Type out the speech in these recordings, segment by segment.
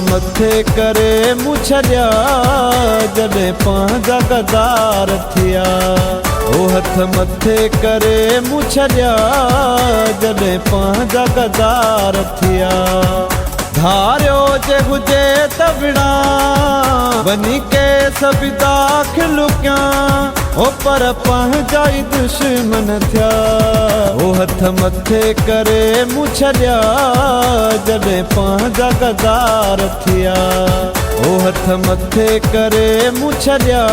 मथे करे मूं छॾिया जॾहिं पंहिंजा गदार थिया। ओ हथ मथे करे मूं छॾिया जॾहिं पंहिंजा गदार थिया। धारियो जे हुजे त विणा वञी के सभु दाख़िल लुकिया ओ पर पंहिंजा ई दुश्मन थिया। ओ हथ मथे करे मूं छॾिया जॾहिं पंहिंजा गदार थिया। ओ हथ मथे करे मूं छॾिया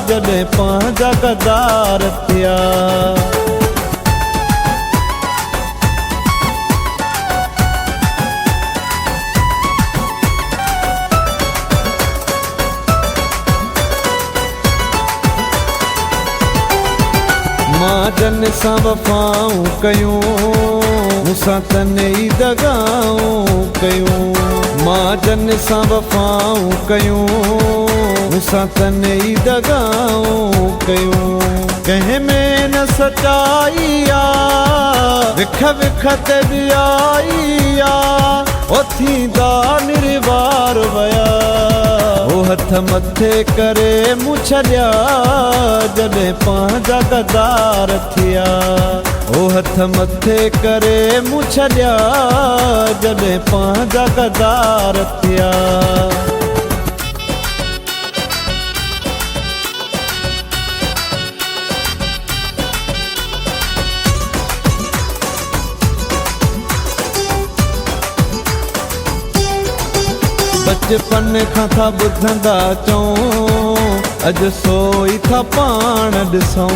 जॾहिं पंहिंजा गदार थिया। मां जन सां वफ़ाऊं कयूं मूंसां तने ई दगाऊं कयूं। मां जन सां वफ़ाऊं कयूं मूंसां तने ई दगाऊं कयूं। कंहिं में न सचाई आ विख विख ते ॾियाई आ ओ थींदा निर्वार वया। ओ हथ मथे करे मूं छॾिया जॾहिं पंहिंजा गदार थिया। ओ हथ मथे करे मूं छॾिया जॾहिं पंहिंजा गदार थिया। बचपन खां था ॿुधंदा चऊं अॼु सोई था पाण ॾिसूं।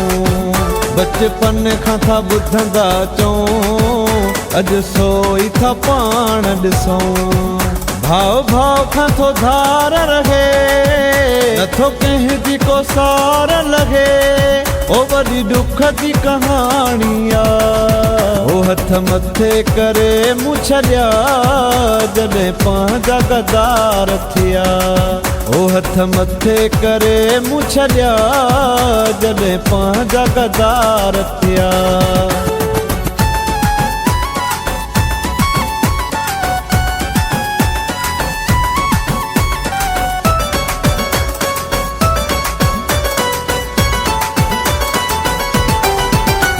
बचपन खां था ॿुधंदा चऊं अॼु सोई था पाण ॾिसूं। भाव भाव खां थो धार रहे नथो कंहिंजी को सार लॻे ओ वॾी दुख जी कहाणी आ। ओ हथ मथे करे मूं छॾिया जॾहिं पंहिंजा गदार थिया। ओ हथ मथे करे मूं छॾिया जॾहिं पंहिंजा गदार थिया।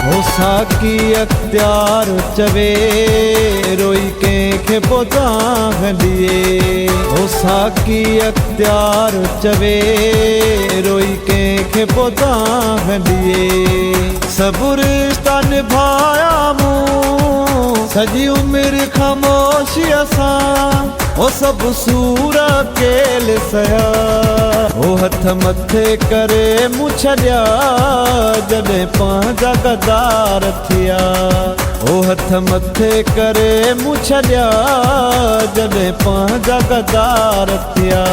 ओ साकी अख्तियार चवे रोई कंहिंखे पोदां ॾिए। ओ साकी अख्तियार चवे रोई कंहिंखे पोदां ॾिए। सभु रिश्ता निभाया मूं सॼी उमिरि ख़ामोशीअ सां ओ सभु सूर अकेले सया। ओ हथ मथे करे मूं छॾिया जॾहिं पंहिंजा गदार थिया। ओ हथ मथे करे मूं छॾिया जॾहिं पंहिंजा गदार थिया।